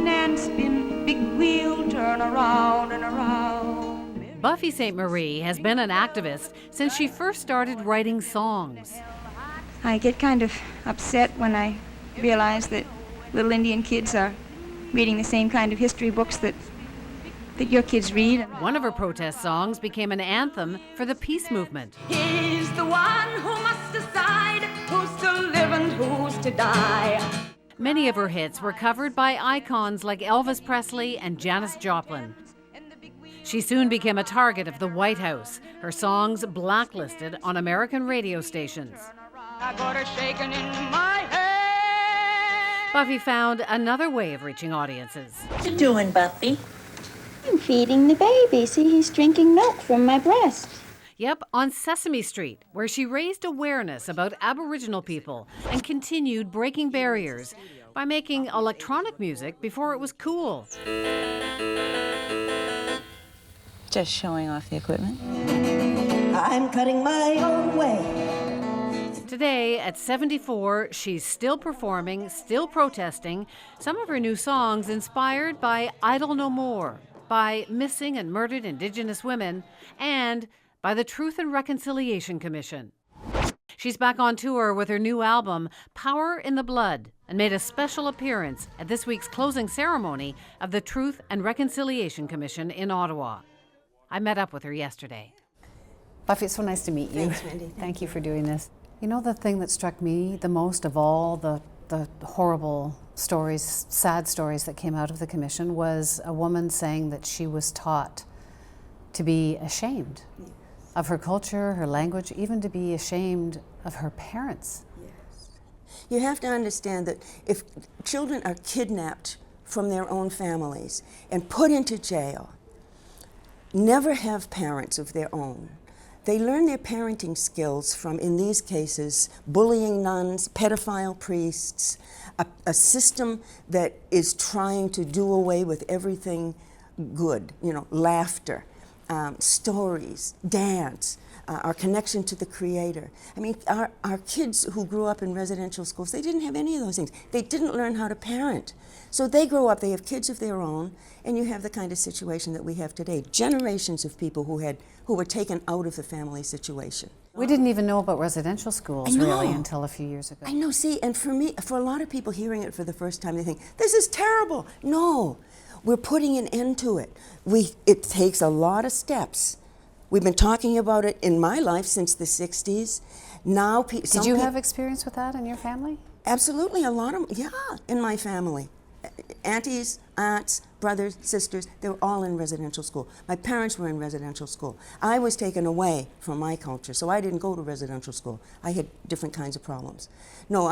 spin and spin, big wheel turn around and around. Buffy Sainte-Marie has been an activist since she first started writing songs. I get kind of upset when I realize that little Indian kids are reading the same kind of history books that your kids read. One of her protest songs became an anthem for the peace movement. He's the one who must decide who's to live and who's to die. Many of her hits were covered by icons like Elvis Presley and Janis Joplin. She soon became a target of the White House, her songs blacklisted on American radio stations. I got her shaking in my head. Buffy found another way of reaching audiences. What you doing, Buffy? I'm feeding the baby. See, he's drinking milk from my breast. Yep, on Sesame Street, where she raised awareness about Aboriginal people and continued breaking barriers by making electronic music before it was cool. Just showing off the equipment. I'm cutting my own way. Today, at 74, she's still performing, still protesting, some of her new songs inspired by Idle No More, by missing and murdered Indigenous women, and by the Truth and Reconciliation Commission. She's back on tour with her new album, Power in the Blood, and made a special appearance at this week's closing ceremony of the Truth and Reconciliation Commission in Ottawa. I met up with her yesterday. Buffy, it's so nice to meet you. Thanks, Wendy. Thank you for doing this. You know, the thing that struck me the most of all the horrible stories, sad stories that came out of the commission was a woman saying that she was taught to be ashamed of her culture, her language, even to be ashamed of her parents. Yes. You have to understand that if children are kidnapped from their own families and put into jail, never have parents of their own, they learn their parenting skills from, in these cases, bullying nuns, pedophile priests, a system that is trying to do away with everything good, you know, laughter, stories, dance, our connection to the Creator. I mean, our kids who grew up in residential schools, they didn't have any of those things. They didn't learn how to parent. So they grow up, they have kids of their own, and you have the kind of situation that we have today. Generations of people who were taken out of the family situation. We didn't even know about residential schools really until a few years ago. I know, see, and for a lot of people hearing it for the first time, they think, this is terrible. No, we're putting an end to it. It takes a lot of steps. We've been talking about it in my life since the 60s. Now, Did you have experience with that in your family? Absolutely, a lot of them, yeah, in my family. Aunties, aunts, brothers, sisters, they were all in residential school. My parents were in residential school. I was taken away from my culture, so I didn't go to residential school. I had different kinds of problems. No,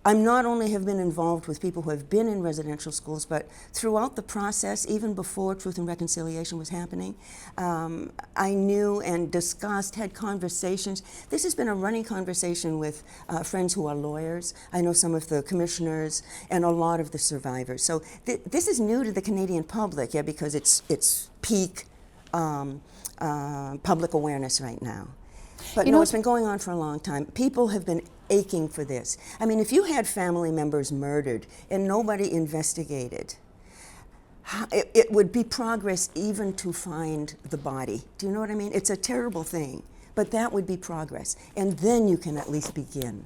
I'm not only have been involved with people who have been in residential schools, but throughout the process, even before Truth and Reconciliation was happening, I knew and discussed, had conversations. This has been a running conversation with friends who are lawyers. I know some of the commissioners and a lot of the survivors. So this is new to the Canadian public, yeah, because it's peak public awareness right now. But no, it's been going on for a long time. People have been aching for this. I mean, if you had family members murdered and nobody investigated, it would be progress even to find the body. Do you know what I mean? It's a terrible thing, but that would be progress. And then you can at least begin.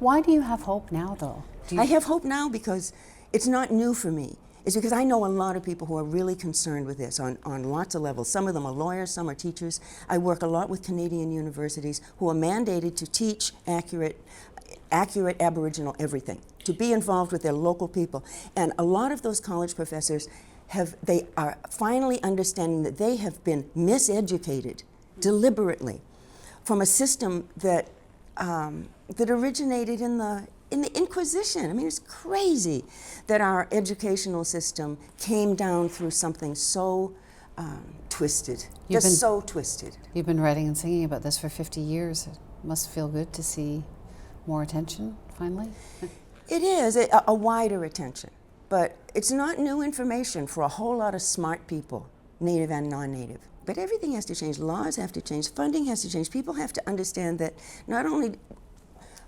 Why do you have hope now, though? I have hope now because it's not new for me. It's because I know a lot of people who are really concerned with this on lots of levels. Some of them are lawyers, some are teachers. I work a lot with Canadian universities who are mandated to teach accurate Aboriginal everything, to be involved with their local people. And a lot of those college professors they are finally understanding that they have been miseducated deliberately from a system that originated in the Inquisition. I mean, it's crazy that our educational system came down through something so twisted, so twisted. You've been writing and singing about this for 50 years. It must feel good to see more attention, finally. It is, a wider attention. But it's not new information for a whole lot of smart people, native and non-native. But everything has to change. Laws have to change. Funding has to change. People have to understand that not only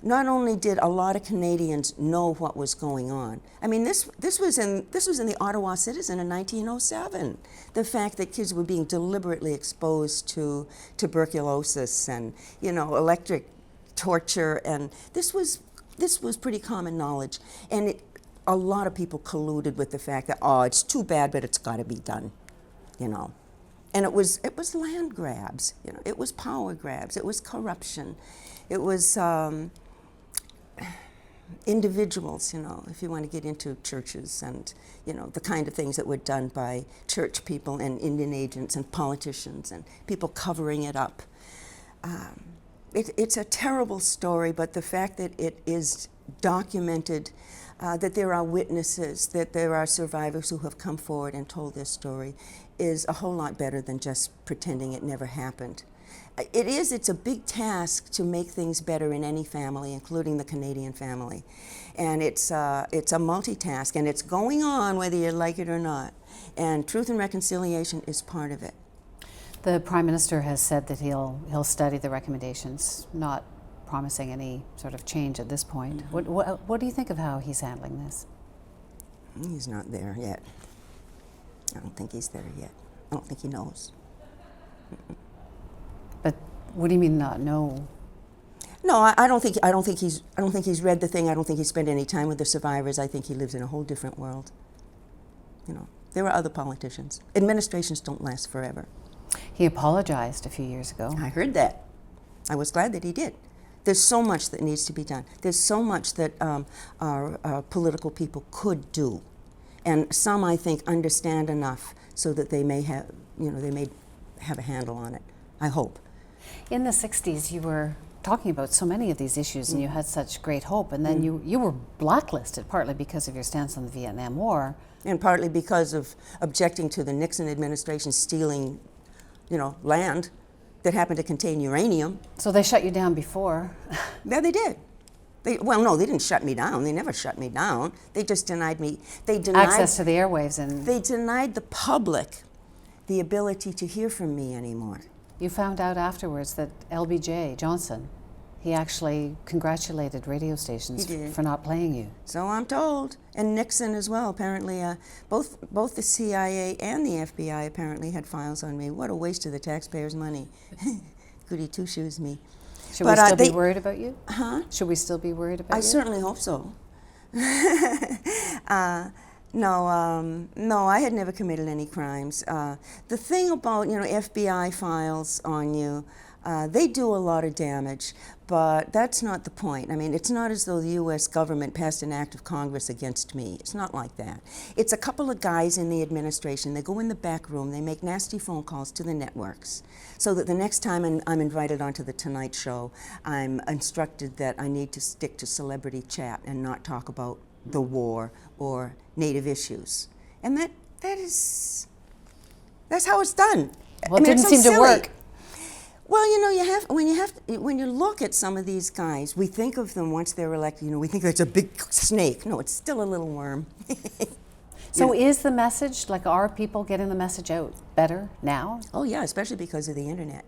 not only did a lot of Canadians know what was going on. I mean, this was in the Ottawa Citizen in 1907. The fact that kids were being deliberately exposed to tuberculosis and, you know, electric torture, and this was pretty common knowledge. And a lot of people colluded with the fact that, oh, it's too bad, but it's got to be done, you know. And it was land grabs, you know. It was power grabs. It was corruption. It was individuals, you know, if you want to get into churches and, you know, the kind of things that were done by church people and Indian agents and politicians and people covering it up. It's a terrible story, but the fact that it is documented, that there are witnesses, that there are survivors who have come forward and told their story, is a whole lot better than just pretending it never happened. It's a big task to make things better in any family, including the Canadian family. And it's a multitask, and it's going on whether you like it or not. And truth and reconciliation is part of it. The Prime Minister has said that he'll study the recommendations, not promising any sort of change at this point. Mm-hmm. What do you think of how he's handling this? He's not there yet. I don't think he's there yet. I don't think he knows. But what do you mean not know? No, I don't think he's read the thing. I don't think he's spent any time with the survivors. I think he lives in a whole different world. You know, there are other politicians. Administrations don't last forever. He apologized a few years ago. I heard that. I was glad that he did. There's so much that needs to be done. There's so much that our political people could do, and some, I think, understand enough so that they may have, you know, they may have a handle on it. I hope. In the 60s, you were talking about so many of these issues, and you had such great hope, and then you were blacklisted, partly because of your stance on the Vietnam War. And partly because of objecting to the Nixon administration stealing, you know, land that happened to contain uranium. So they shut you down before? Yeah, they did. Well, no, they didn't shut me down. They never shut me down. They just denied me. They denied access to the airwaves, and they denied the public the ability to hear from me anymore. You found out afterwards that LBJ Johnson, he actually congratulated radio stations for not playing you. So I'm told, and Nixon as well. Apparently, both the CIA and the FBI apparently had files on me. What a waste of the taxpayers' money. Goody two-shoes me. Should we still be worried about you? Huh? Should we still be worried about you? I certainly hope so. No, I had never committed any crimes. The thing about, you know, FBI files on you, they do a lot of damage, but that's not the point. I mean, it's not as though the U.S. government passed an act of Congress against me. It's not like that. It's a couple of guys in the administration. They go in the back room, they make nasty phone calls to the networks, so that the next time I'm invited onto the Tonight Show, I'm instructed that I need to stick to celebrity chat and not talk about the war or Native issues. And that's how it's done. Well, it didn't seem to work. Well, you know, when you look at some of these guys, we think of them once they're elected, you know, we think it's a big snake. No, it's still a little worm. So is the message, like, are people getting the message out better now? Oh yeah, especially because of the internet.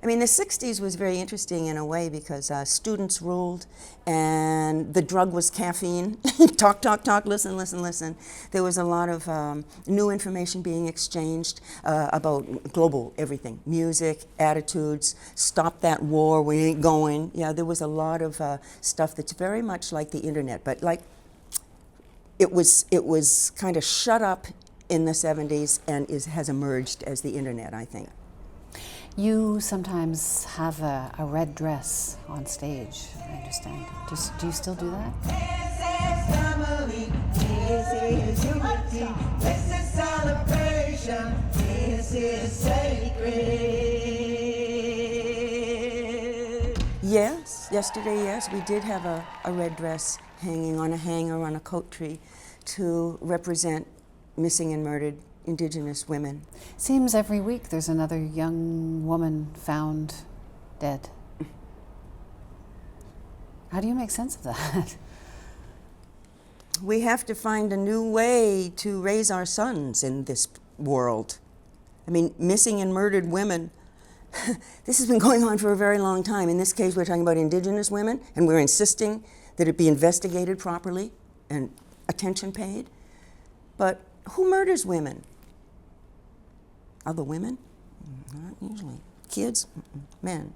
I mean, the 60s was very interesting in a way because students ruled, and the drug was caffeine. Talk, talk, talk, listen, listen, listen. There was a lot of new information being exchanged about global everything. Music, attitudes, stop that war, we ain't going. Yeah, there was a lot of stuff that's very much like the internet, but like it was kind of shut up in the 70s and has emerged as the internet, I think. You sometimes have a red dress on stage, I understand. Do you still do that? This is family, this is unity, this is celebration, this is sacred. Yes, yesterday, yes, we did have a red dress hanging on a hanger on a coat tree to represent missing and murdered Indigenous women. Seems every week there's another young woman found dead. How do you make sense of that? We have to find a new way to raise our sons in this world. I mean, missing and murdered women this has been going on for a very long time. In this case, we're talking about Indigenous women, and we're insisting that it be investigated properly and attention paid. But who murders women? Other women? Not usually. Kids? Men.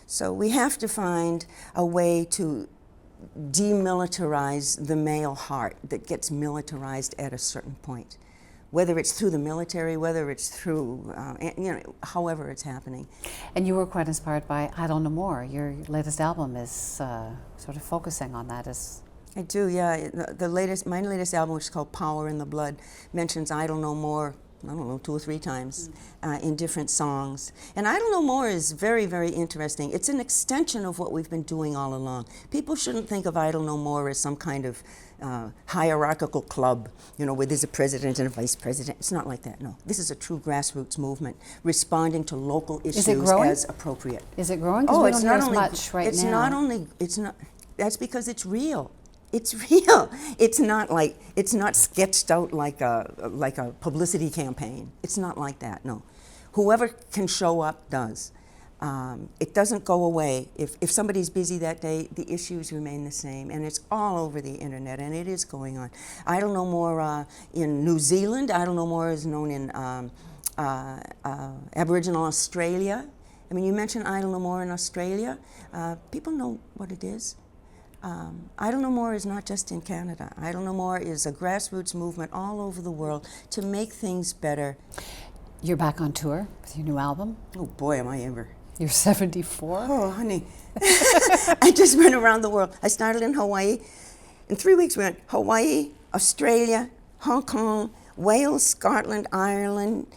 So we have to find a way to demilitarize the male heart that gets militarized at a certain point, whether it's through the military, whether it's through, however it's happening. And you were quite inspired by Idle No More. Your latest album is sort of focusing on that. I do, yeah. My latest album, which is called Power in the Blood, mentions Idle No More, I don't know, 2 or 3 times in different songs. And Idle No More is very, very interesting. It's an extension of what we've been doing all along. People shouldn't think of Idle No More as some kind of hierarchical club, where there's a president and a vice president. It's not like that, no. This is a true grassroots movement responding to local issues as appropriate. Is it growing? Because we don't hear as much right now. That's because it's real. It's real. It's not sketched out like a publicity campaign. It's not like that, no. Whoever can show up does. It doesn't go away. If somebody's busy that day, the issues remain the same, and it's all over the internet, and it is going on. Idle No More in New Zealand. Idle No More is known in Aboriginal Australia. I mean, you mentioned Idle No More in Australia. People know what it is. Idle No More is not just in Canada. Idle No More is a grassroots movement all over the world to make things better. You're back on tour with your new album. Oh boy, am I ever. You're 74. Oh, honey. I just went around the world. I started in Hawaii. In 3 weeks we went Hawaii, Australia, Hong Kong, Wales, Scotland, Ireland,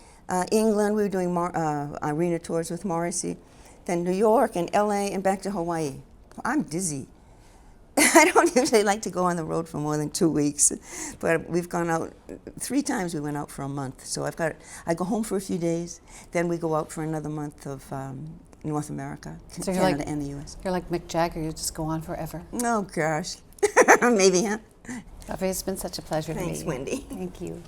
England. We were doing arena tours with Morrissey. Then New York and LA and back to Hawaii. I'm dizzy. I don't usually like to go on the road for more than 2 weeks, but we've gone out 3 times. We went out for a month, so I go home for a few days, then we go out for another month of North America, so Canada and the U.S. You're like Mick Jagger, you just go on forever. Oh gosh, maybe, huh? Buffy, it's been such a pleasure to meet you. Thanks, Wendy. Thank you.